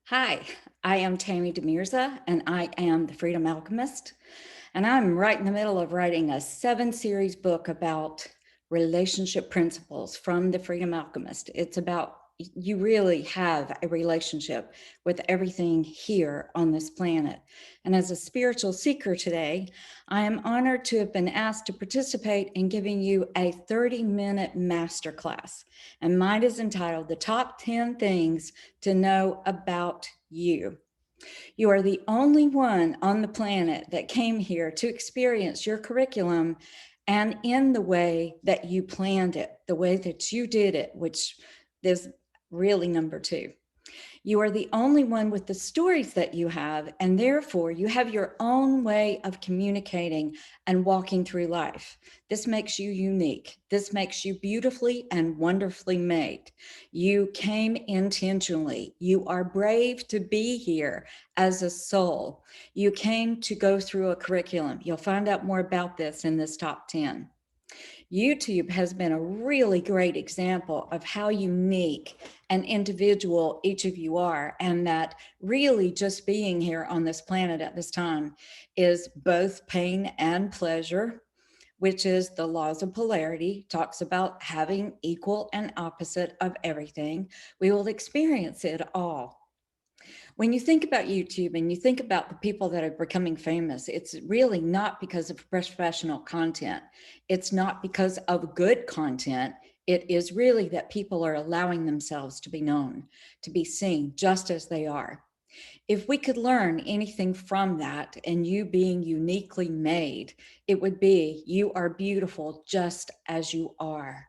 Hi, I am Tammy Mirza, and I am the Freedom Alchemist. And I'm right in the middle of writing a 7 series book about relationship principles from the Freedom Alchemist. It's about you really have a relationship with everything here on this planet. And as a spiritual seeker today, I am honored to have been asked to participate in giving you a 30-minute masterclass. And mine is entitled The Top 10 Things to Know About You. You are the only one on the planet that came here to experience your curriculum and in the way that you planned it, the way that you did it, which is really number two. You are the only one with the stories that you have, and therefore you have your own way of communicating and walking through life. This makes you unique. This makes you beautifully and wonderfully made. You came intentionally. You are brave to be here as a soul. You came to go through a curriculum. You'll find out more about this in this top 10. YouTube has been a really great example of how unique and individual each of you are, and that really just being here on this planet at this time is both pain and pleasure, which is the laws of polarity, talks about having equal and opposite of everything. We will experience it all. When you think about YouTube and you think about the people that are becoming famous, it's really not because of professional content. It's not because of good content. It is really that people are allowing themselves to be known, to be seen just as they are. If we could learn anything from that and you being uniquely made, it would be you are beautiful just as you are.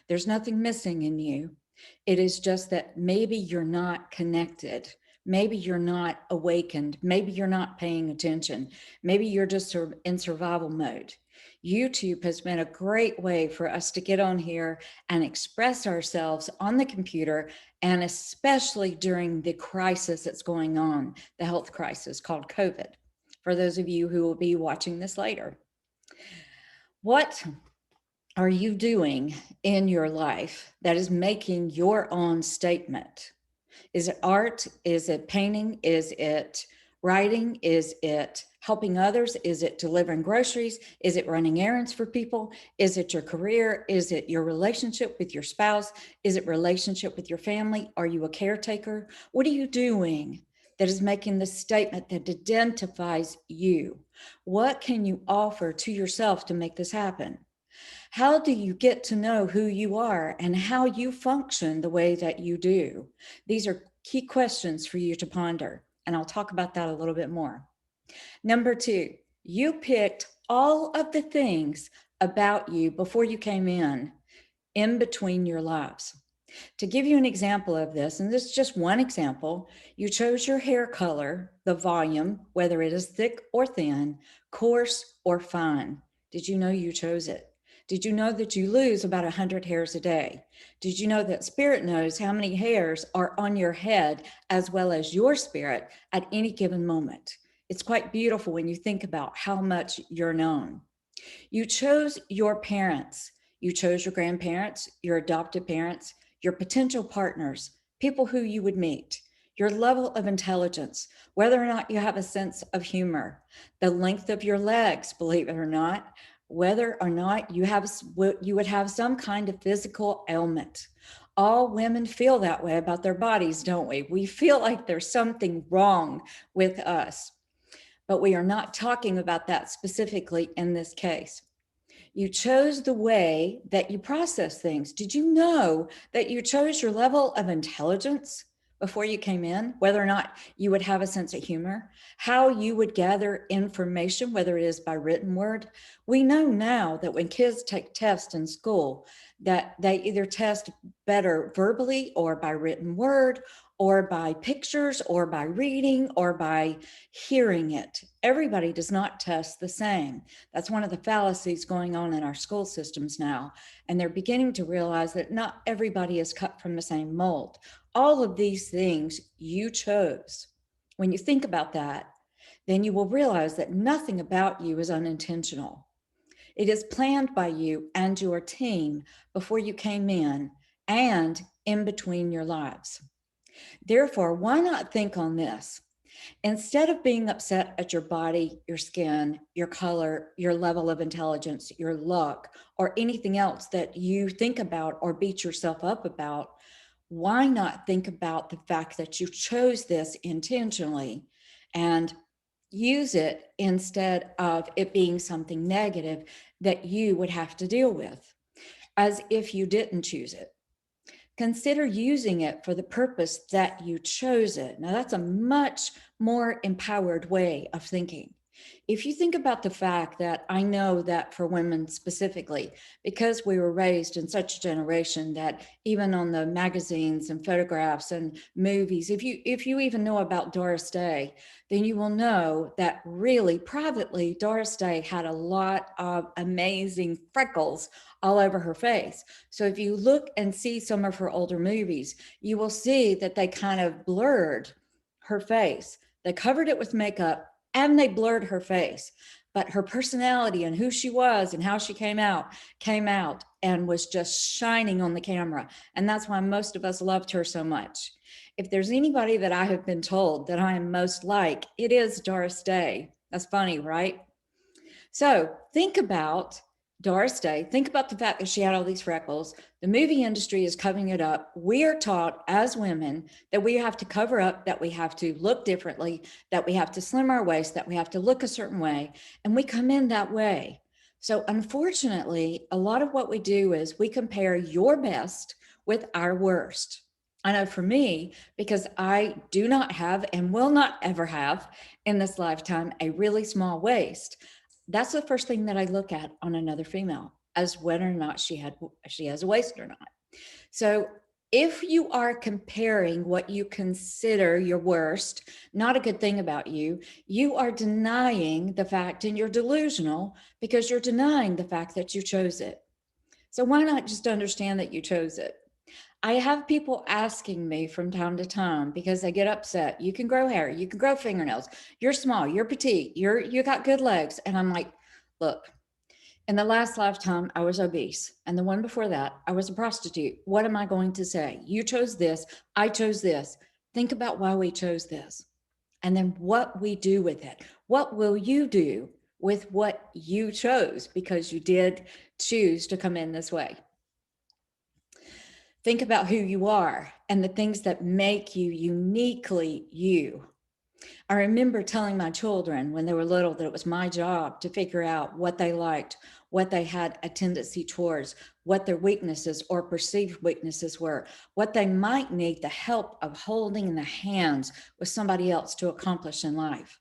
There's nothing missing in you. It is just that maybe you're not connected. Maybe you're not awakened. Maybe you're not paying attention. Maybe you're just in survival mode. YouTube has been a great way for us to get on here and express ourselves on the computer, and especially during the crisis that's going on, the health crisis called COVID, for those of you who will be watching this later. What are you doing in your life that is making your own statement? Is it art? Is it painting? Is it writing? Is it helping others? Is it delivering groceries? Is it running errands for people? Is it your career? Is it your relationship with your spouse? Is it relationship with your family? Are you a caretaker? What are you doing that is making the statement that identifies you? What can you offer to yourself to make this happen? How do you get to know who you are and how you function the way that you do? These are key questions for you to ponder, and I'll talk about that a little bit more. Number two, you picked all of the things about you before you came in between your lives. To give you an example of this, and this is just one example, you chose your hair color, the volume, whether it is thick or thin, coarse or fine. Did you know you chose it? Did you know that you lose about 100 hairs a day? Did you know that spirit knows how many hairs are on your head as well as your spirit at any given moment? It's quite beautiful when you think about how much you're known. You chose your parents. You chose your grandparents, your adopted parents, your potential partners, people who you would meet, your level of intelligence, whether or not you have a sense of humor, the length of your legs, believe it or not, whether or not you would have some kind of physical ailment. All women feel that way about their bodies, don't we? We feel like there's something wrong with us, but we are not talking about that specifically in this case. You chose the way that you process things. Did you know that you chose your level of intelligence before you came in, whether or not you would have a sense of humor, how you would gather information, whether it is by written word? We know now that when kids take tests in school, that they either test better verbally or by written word or by pictures or by reading or by hearing it. Everybody does not test the same. That's one of the fallacies going on in our school systems now. And they're beginning to realize that not everybody is cut from the same mold. All of these things you chose. When you think about that, then you will realize that nothing about you is unintentional. It is planned by you and your team before you came in and in between your lives. Therefore, why not think on this? Instead of being upset at your body, your skin, your color, your level of intelligence, your look, or anything else that you think about or beat yourself up about, why not think about the fact that you chose this intentionally and use it instead of it being something negative that you would have to deal with, as if you didn't choose it? Consider using it for the purpose that you chose it. Now, that's a much more empowered way of thinking. If you think about the fact that I know that for women specifically, because we were raised in such a generation that even on the magazines and photographs and movies, if you even know about Doris Day, then you will know that really privately, Doris Day had a lot of amazing freckles all over her face. So if you look and see some of her older movies, you will see that they kind of blurred her face. They covered it with makeup and they blurred her face. But her personality and who she was and how she came out and was just shining on the camera. And that's why most of us loved her so much. If there's anybody that I have been told that I am most like, it is Doris Day. That's funny, right? So think about Doris Day. Think about the fact that she had all these freckles. The movie industry is covering it up. We are taught as women that we have to cover up, that we have to look differently, that we have to slim our waist, that we have to look a certain way. And we come in that way. So unfortunately, a lot of what we do is we compare your best with our worst. I know for me, because I do not have and will not ever have in this lifetime a really small waist, that's the first thing that I look at on another female, as whether or not she has a waist or not. So if you are comparing what you consider your worst, not a good thing about you, you are denying the fact, and you're delusional because you're denying the fact that you chose it. So why not just understand that you chose it? I have people asking me from time to time because they get upset. You can grow hair, you can grow fingernails, you're small, you're petite, you got good legs. And I'm like, look, in the last lifetime, I was obese. And the one before that, I was a prostitute. What am I going to say? You chose this, I chose this. Think about why we chose this. And then what we do with it. What will you do with what you chose because you did choose to come in this way? Think about who you are and the things that make you uniquely you. I remember telling my children when they were little that it was my job to figure out what they liked, what they had a tendency towards, what their weaknesses or perceived weaknesses were, what they might need the help of holding in the hands with somebody else to accomplish in life.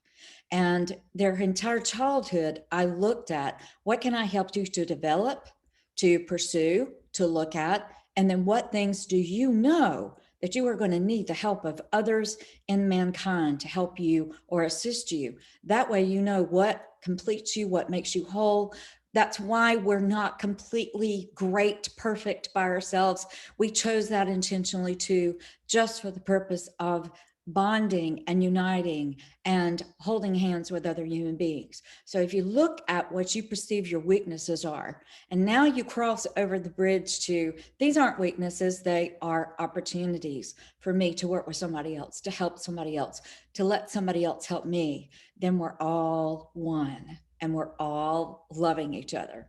And their entire childhood, I looked at what can I help you to develop, to pursue, to look at, and then what things do you know that you are going to need the help of others in mankind to help you or assist you. That way, you know what completes you, what makes you whole. That's why we're not completely great, perfect by ourselves. We chose that intentionally too, just for the purpose of bonding and uniting and holding hands with other human beings. So if you look at what you perceive your weaknesses are, and now you cross over the bridge to these aren't weaknesses, they are opportunities for me to work with somebody else, to help somebody else, to let somebody else help me, then we're all one and we're all loving each other.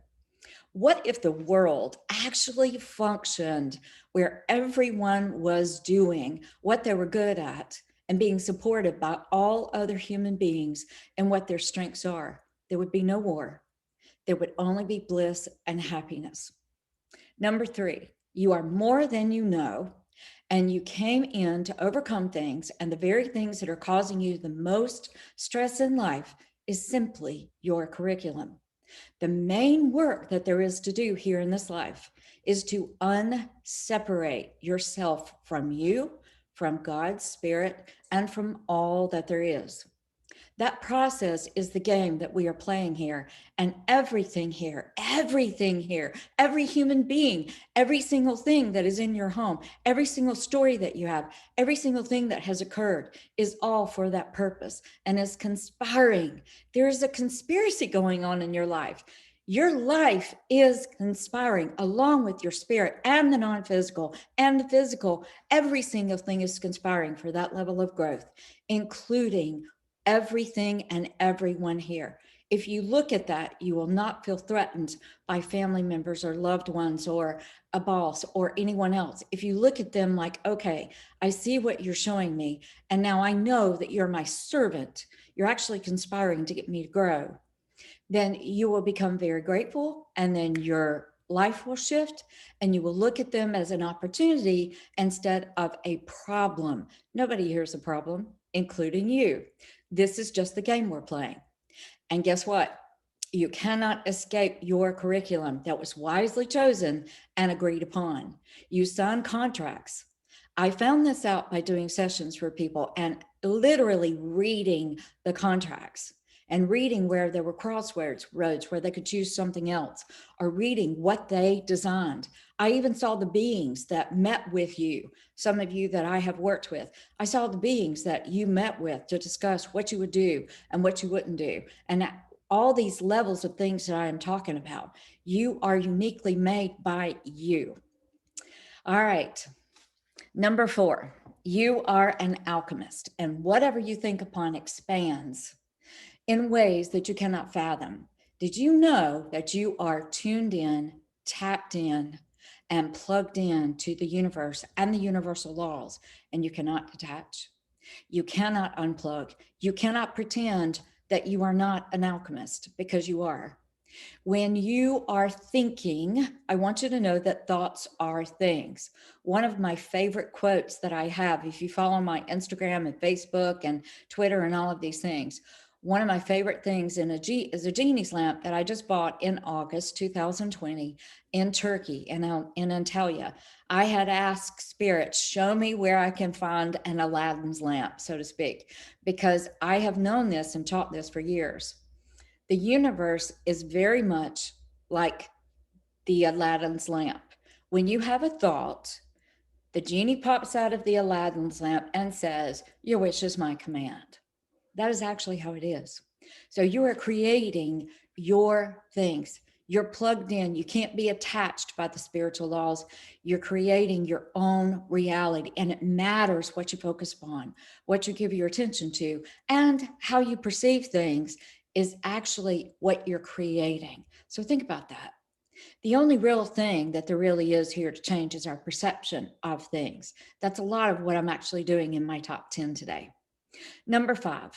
What if the world actually functioned where everyone was doing what they were good at and being supported by all other human beings and what their strengths are? There would be no war. There would only be bliss and happiness. Number 3, you are more than you know, and you came in to overcome things, and the very things that are causing you the most stress in life is simply your curriculum. The main work that there is to do here in this life is to unseparate yourself from you, from God's spirit, and from all that there is. That process is the game that we are playing here. And everything here, every human being, every single thing that is in your home, every single story that you have, every single thing that has occurred is all for that purpose and is conspiring. There is a conspiracy going on in your life. Your life is conspiring along with your spirit and the non-physical and the physical. Every single thing is conspiring for that level of growth, including everything and everyone here. If you look at that, you will not feel threatened by family members or loved ones or a boss or anyone else. If you look at them like, okay, I see what you're showing me, and now I know that you're my servant, you're actually conspiring to get me to grow, then you will become very grateful, and then your life will shift, and you will look at them as an opportunity instead of a problem. Nobody here's a problem, including you. This is just the game we're playing. And guess what? You cannot escape your curriculum that was wisely chosen and agreed upon. You sign contracts. I found this out by doing sessions for people and literally reading the contracts and reading where there were crossroads roads where they could choose something else, or reading what they designed. I even saw the beings that met with you, some of you that I have worked with. I saw the beings that you met with to discuss what you would do and what you wouldn't do. And all these levels of things that I am talking about, you are uniquely made by you. All right. Number 4, you are an alchemist, and whatever you think upon expands in ways that you cannot fathom. Did you know that you are tuned in, tapped in, and plugged in to the universe and the universal laws, and you cannot detach? You cannot unplug. You cannot pretend that you are not an alchemist, because you are. When you are thinking, I want you to know that thoughts are things. One of my favorite quotes that I have, if you follow my Instagram and Facebook and Twitter and all of these things, one of my favorite things is a genie's lamp that I just bought in August 2020 in Turkey, in Antalya. I had asked Spirit, show me where I can find an Aladdin's lamp, so to speak, because I have known this and taught this for years. The universe is very much like the Aladdin's lamp. When you have a thought, the genie pops out of the Aladdin's lamp and says, your wish is my command. That is actually how it is. So you are creating your things. You're plugged in. You can't be attached by the spiritual laws. You're creating your own reality, and it matters what you focus upon, what you give your attention to, and how you perceive things is actually what you're creating. So think about that. The only real thing that there really is here to change is our perception of things. That's a lot of what I'm actually doing in my top 10 today. Number 5,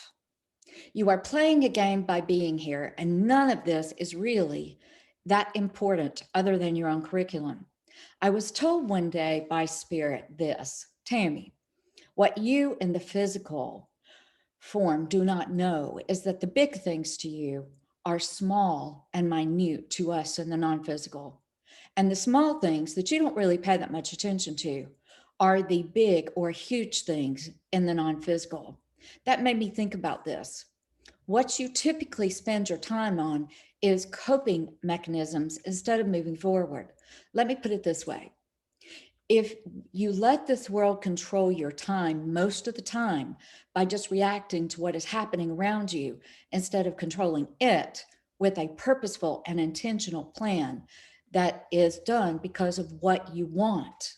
you are playing a game by being here, and none of this is really that important other than your own curriculum. I was told one day by Spirit this, Tammy, what you in the physical form do not know is that the big things to you are small and minute to us in the non-physical. And the small things that you don't really pay that much attention to are the big or huge things in the non-physical. That made me think about this. What you typically spend your time on is coping mechanisms instead of moving forward. Let me put it this way. If you let this world control your time most of the time by just reacting to what is happening around you instead of controlling it with a purposeful and intentional plan that is done because of what you want.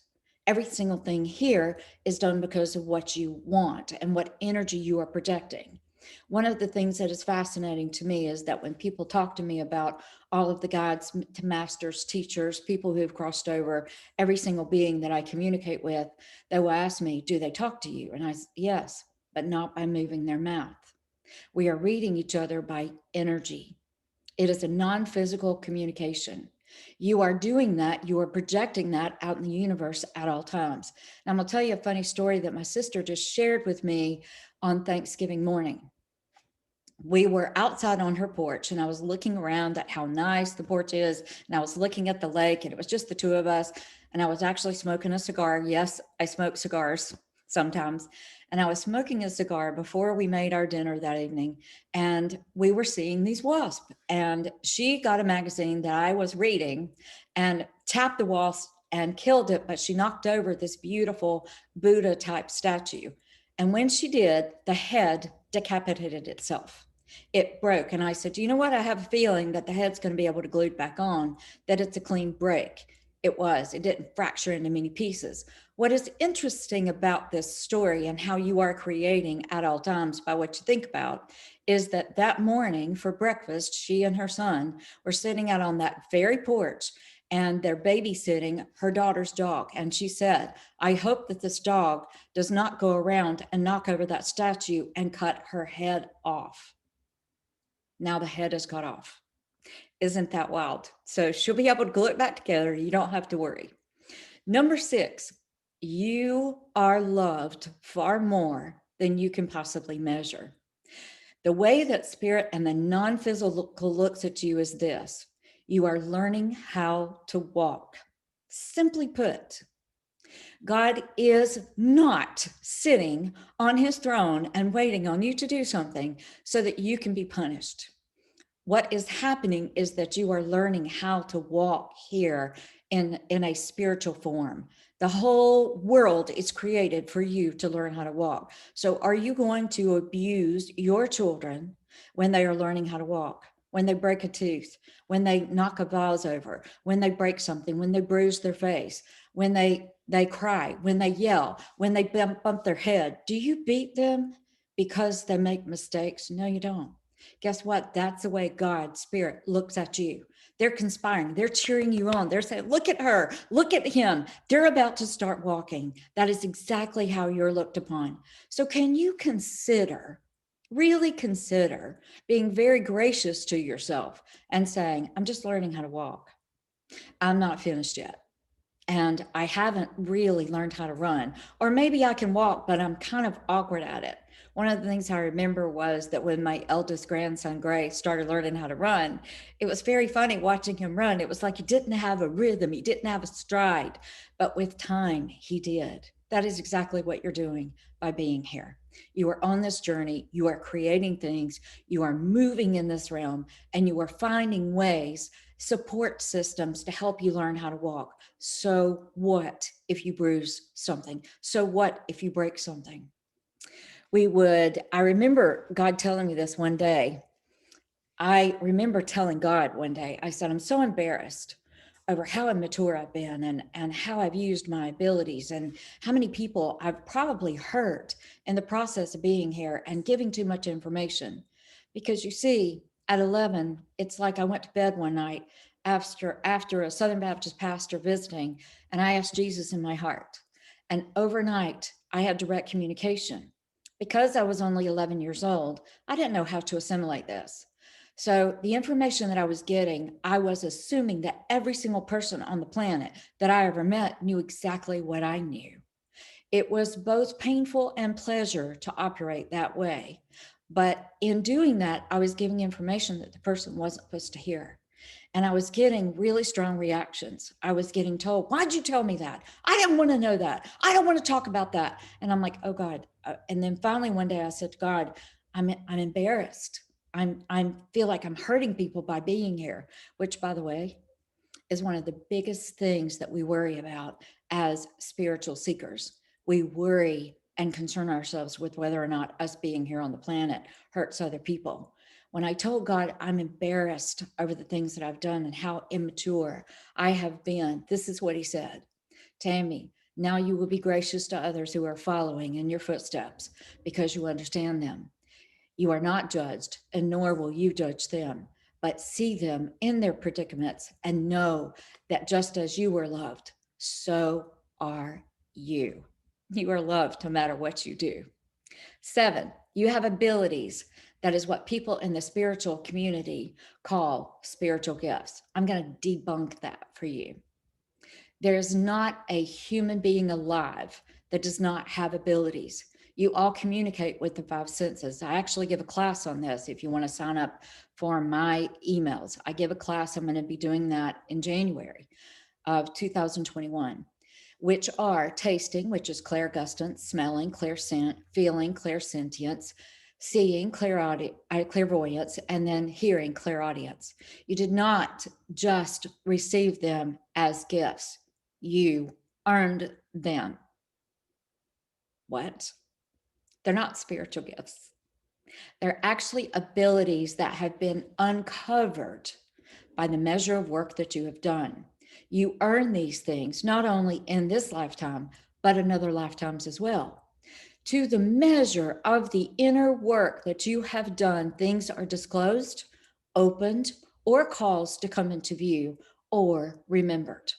Every single thing here is done because of what you want and what energy you are projecting. One of the things that is fascinating to me is that when people talk to me about all of the guides, to masters, teachers, people who have crossed over, every single being that I communicate with, they will ask me, do they talk to you? And I say, yes, but not by moving their mouth. We are reading each other by energy. It is a non-physical communication. You are doing that. You are projecting that out in the universe at all times. And I'm going to tell you a funny story that my sister just shared with me on Thanksgiving morning. We were outside on her porch, and I was looking around at how nice the porch is, and I was looking at the lake, and it was just the two of us, and I was actually smoking a cigar. Yes, I smoke cigars sometimes. And I was smoking a cigar before we made our dinner that evening, and we were seeing these wasps, and she got a magazine that I was reading and tapped the wasp and killed it, but she knocked over this beautiful Buddha type statue. And when she did, the head decapitated itself. It broke. And I said, you know what? I have a feeling that the head's going to be able to glue it back on, that it's a clean break. It was. It didn't fracture into many pieces. What is interesting about this story and how you are creating at all times by what you think about is that that morning for breakfast, she and her son were sitting out on that very porch and they're babysitting her daughter's dog. And she said, I hope that this dog does not go around and knock over that statue and cut her head off. Now the head is cut off. Isn't that wild? So she'll be able to glue it back together. You don't have to worry. Number 6, you are loved far more than you can possibly measure. The way that spirit and the non-physical looks at you is this: you are learning how to walk. Simply put, God is not sitting on his throne and waiting on you to do something so that you can be punished. What is happening is that you are learning how to walk here in a spiritual form. The whole world is created for you to learn how to walk. So are you going to abuse your children when they are learning how to walk? When they break a tooth, when they knock a vase over, when they break something, when they bruise their face, when they cry, when they yell, when they bump their head? Do you beat them because they make mistakes? No, you don't. Guess what? That's the way God, Spirit, looks at you. They're conspiring. They're cheering you on. They're saying, look at her, look at him. They're about to start walking. That is exactly how you're looked upon. So can you consider, really consider being very gracious to yourself and saying, I'm just learning how to walk. I'm not finished yet. And I haven't really learned how to run. Or maybe I can walk, but I'm kind of awkward at it. One of the things I remember was that when my eldest grandson, Gray, started learning how to run, it was very funny watching him run. It was like he didn't have a rhythm, he didn't have a stride, but with time, he did. That is exactly what you're doing by being here. You are on this journey, you are creating things, you are moving in this realm, and you are finding ways, support systems to help you learn how to walk. So what if you bruise something? So what if you break something? I remember God telling me this one day. I remember telling God one day, I said, I'm so embarrassed over how immature I've been and how I've used my abilities and how many people I've probably hurt in the process of being here and giving too much information. Because you see, at 11, it's like I went to bed one night after a Southern Baptist pastor visiting, and I asked Jesus in my heart. And overnight, I had direct communication. Because I was only 11 years old, I didn't know how to assimilate this. So the information that I was getting, I was assuming that every single person on the planet that I ever met knew exactly what I knew. It was both painful and pleasure to operate that way. But in doing that, I was giving information that the person wasn't supposed to hear. And I was getting really strong reactions. I was getting told, why'd you tell me that? I didn't want to know that. I don't want to talk about that. And I'm like, oh God. And then finally one day I said to God, I'm embarrassed. I feel like I'm hurting people by being here, which by the way, is one of the biggest things that we worry about as spiritual seekers. We worry and concern ourselves with whether or not us being here on the planet hurts other people. When I told God I'm embarrassed over the things that I've done and how immature I have been, this is what he said. Tammy, now you will be gracious to others who are following in your footsteps because you understand them. You are not judged, and nor will you judge them, but see them in their predicaments and know that just as you were loved, so are you. You are loved no matter what you do. 7, you have abilities. That is what people in the spiritual community call spiritual gifts. I'm going to debunk that for you. There is not a human being alive that does not have abilities. You all communicate with the 5 senses. I actually give a class on this if you want to sign up for my emails. I give a class. I'm going to be doing that in January of 2021, which are tasting, which is clairgustance, smelling, clairscent, feeling, clairsentience, seeing, clairvoyance, and then hearing, clairaudience. You did not just receive them as gifts. You earned them. What? They're not spiritual gifts. They're actually abilities that have been uncovered by the measure of work that you have done. You earn these things not only in this lifetime, but in other lifetimes as well. To the measure of the inner work that you have done, things are disclosed, opened, or caused to come into view or remembered.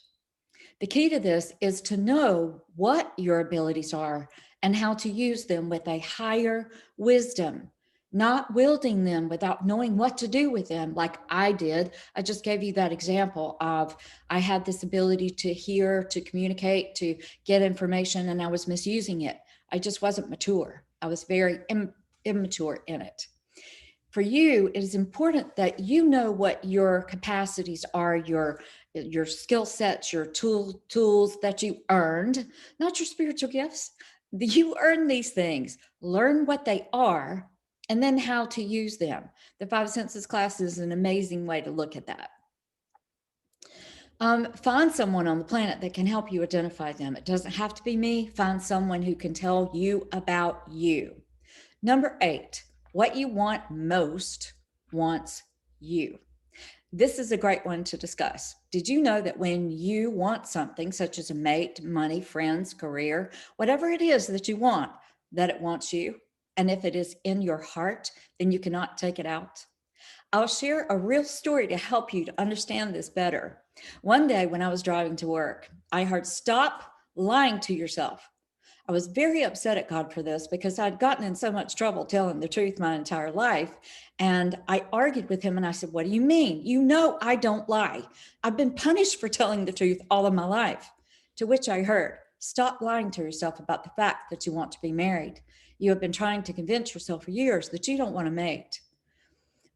The key to this is to know what your abilities are and how to use them with a higher wisdom, not wielding them without knowing what to do with them, like I did. I just gave you that example of I had this ability to hear, to communicate, to get information, and I was misusing it. I just wasn't mature. I was very immature in it. For you, it is important that you know what your capacities are, your skill sets, your tools that you earned, not your spiritual gifts. You earn these things. Learn what they are and then how to use them. The five senses class is an amazing way to look at that. Find someone on the planet that can help you identify them. It doesn't have to be me. Find someone who can tell you about you. Number 8, what you want most wants you. This is a great one to discuss. Did you know that when you want something such as a mate, money, friends, career, whatever it is that you want, that it wants you? And if it is in your heart, then you cannot take it out. I'll share a real story to help you to understand this better. One day when I was driving to work, I heard, "Stop lying to yourself." I was very upset at God for this because I'd gotten in so much trouble telling the truth my entire life. And I argued with him and I said, "What do you mean? You know, I don't lie. I've been punished for telling the truth all of my life." To which I heard, "Stop lying to yourself about the fact that you want to be married. You have been trying to convince yourself for years that you don't want a mate,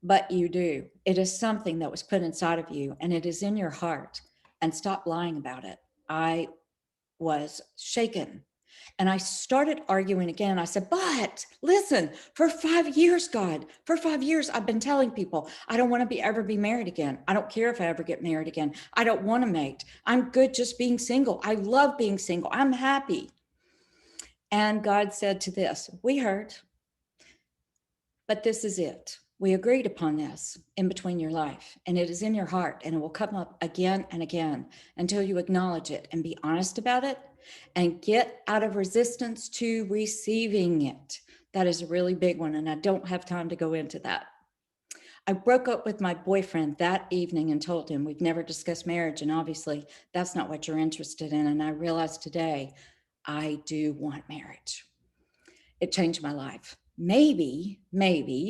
but you do. It is something that was put inside of you and it is in your heart. And stop lying about it." I was shaken. And I started arguing again. I said, "But listen, for 5 years, God, for 5 years, I've been telling people I don't want to ever be married again. I don't care if I ever get married again. I don't want a mate. I'm good just being single. I love being single. I'm happy." And God said to this, "We heard, but this is it. We agreed upon this in between your life, and it is in your heart, and it will come up again and again until you acknowledge it and be honest about it and get out of resistance to receiving it." That is a really big one, and I don't have time to go into that. I broke up with my boyfriend that evening and told him we've never discussed marriage, and obviously that's not what you're interested in. And I realized today I do want marriage. It changed my life. Maybe,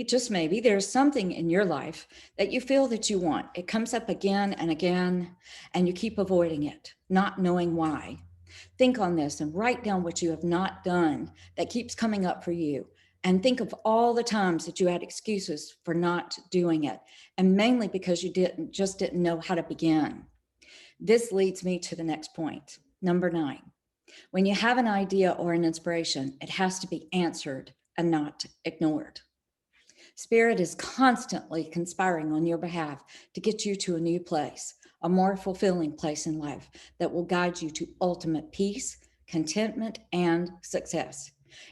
just maybe, there's something in your life that you feel that you want. It comes up again and again, and you keep avoiding it, not knowing why. Think on this and write down what you have not done that keeps coming up for you. And think of all the times that you had excuses for not doing it, and mainly because you didn't know how to begin. This leads me to the next point. Number 9. When you have an idea or an inspiration, it has to be answered and not ignored. Spirit is constantly conspiring on your behalf to get you to a new place, a more fulfilling place in life that will guide you to ultimate peace, contentment, and success.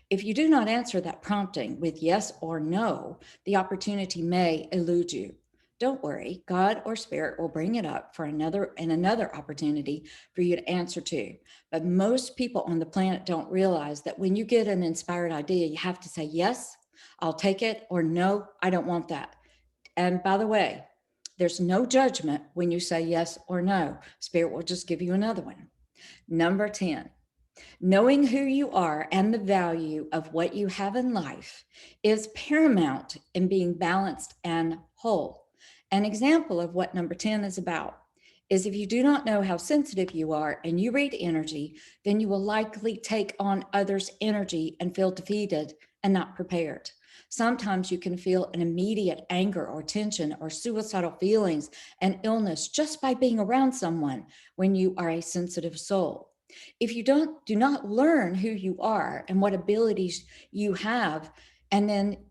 If you do not answer that prompting with yes or no, the opportunity may elude you. Don't worry, God or Spirit will bring it up for another opportunity for you to answer to. But most people on the planet don't realize that when you get an inspired idea, you have to say, "Yes, I'll take it," or "No, I don't want that." And by the way, there's no judgment when you say yes or no. Spirit will just give you another one. Number 10, knowing who you are and the value of what you have in life is paramount in being balanced and whole. An example of what number 10 is about is if you do not know how sensitive you are and you read energy, then you will likely take on others' energy and feel defeated and not prepared. Sometimes you can feel an immediate anger or tension or suicidal feelings and illness just by being around someone when you are a sensitive soul. If you do not learn who you are and what abilities you have, and then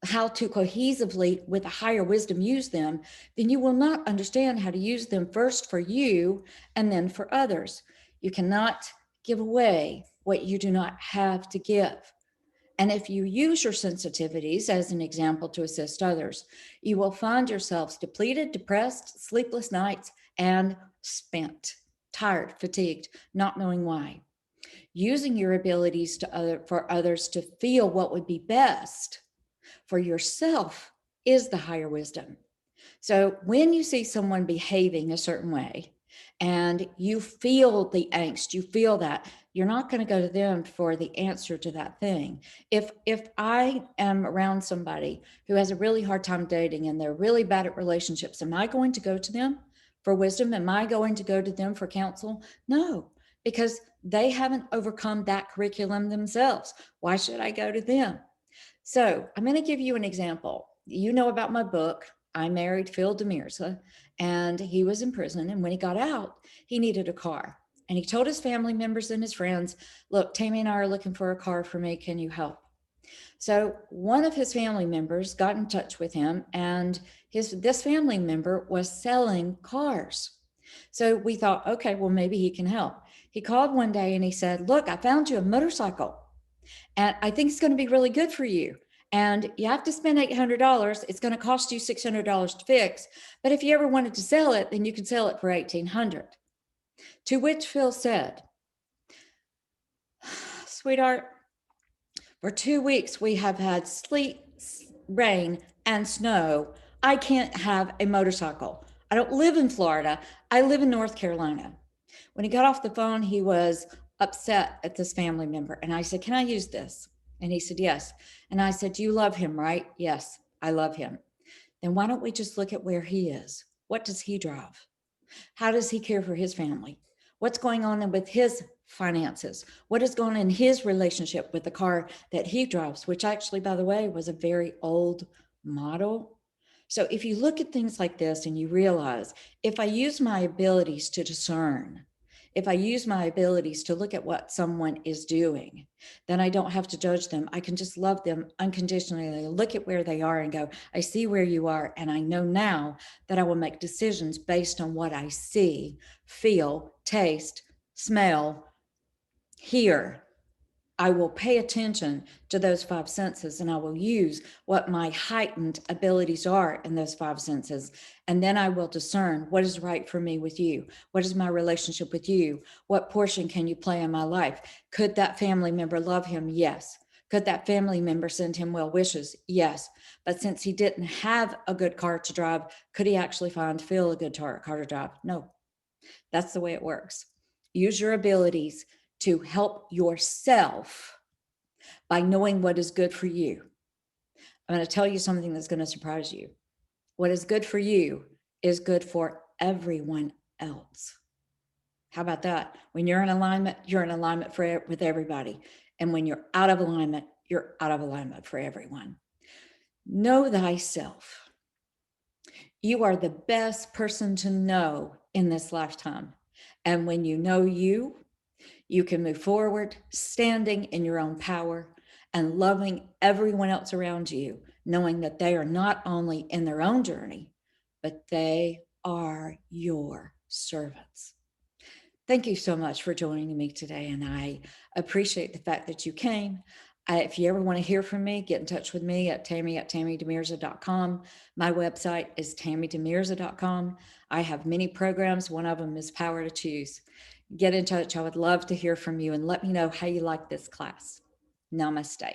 how to cohesively with a higher wisdom use them, then you will not understand how to use them first for you and then for others. You cannot give away what you do not have to give. And if you use your sensitivities as an example to assist others, you will find yourselves depleted, depressed, sleepless nights, and spent, tired, fatigued, not knowing why. Using your abilities for others to feel what would be best for yourself is the higher wisdom. So when you see someone behaving a certain way and you feel the angst, you feel that, you're not going to go to them for the answer to that thing. If I am around somebody who has a really hard time dating and they're really bad at relationships, am I going to go to them for wisdom? Am I going to go to them for counsel? No, because they haven't overcome that curriculum themselves. Why should I go to them? So I'm going to give you an example. You know about my book. I married Phil Demirza, and he was in prison. And when he got out, he needed a car. And he told his family members and his friends, look, Tammy and I are looking for a car for me. Can you help? So one of his family members got in touch with him, and this family member was selling cars. So we thought, okay, well, maybe he can help. He called one day and he said, look, I found you a motorcycle. And I think it's going to be really good for you. And you have to spend $800. It's going to cost you $600 to fix. But if you ever wanted to sell it, then you can sell it for $1,800. To which Phil said, sweetheart, for 2 weeks we have had sleet, rain, and snow. I can't have a motorcycle. I don't live in Florida. I live in North Carolina. When he got off the phone, he was upset at this family member. And I said, can I use this? And he said, yes. And I said, do you love him, right? Yes, I love him. Then why don't we just look at where he is? What does he drive? How does he care for his family? What's going on with his finances? What is going on in his relationship with the car that he drives, which actually, by the way, was a very old model. So if you look at things like this and you realize, if I use my abilities to discern, if I use my abilities to look at what someone is doing, then I don't have to judge them. I can just love them unconditionally, look at where they are and go, I see where you are. And I know now that I will make decisions based on what I see, feel, taste, smell, hear. I will pay attention to those five senses and I will use what my heightened abilities are in those five senses. And then I will discern what is right for me with you. What is my relationship with you? What portion can you play in my life? Could that family member love him? Yes. Could that family member send him well wishes? Yes. But since he didn't have a good car to drive, could he actually find Phil a good car to drive? No. That's the way it works. Use your abilities to help yourself by knowing what is good for you. I'm going to tell you something that's going to surprise you. What is good for you is good for everyone else. How about that? When you're in alignment with everybody. And when you're out of alignment, you're out of alignment for everyone. Know thyself. You are the best person to know in this lifetime. And when you know you, you can move forward, standing in your own power and loving everyone else around you, knowing that they are not only in their own journey, but they are your servants. Thank you so much for joining me today. And I appreciate the fact that you came. If you ever want to hear from me, get in touch with me at tammydemirza.com. My website is tammydemirza.com. I have many programs. One of them is Power to Choose. Get in touch. I would love to hear from you and let me know how you like this class. Namaste.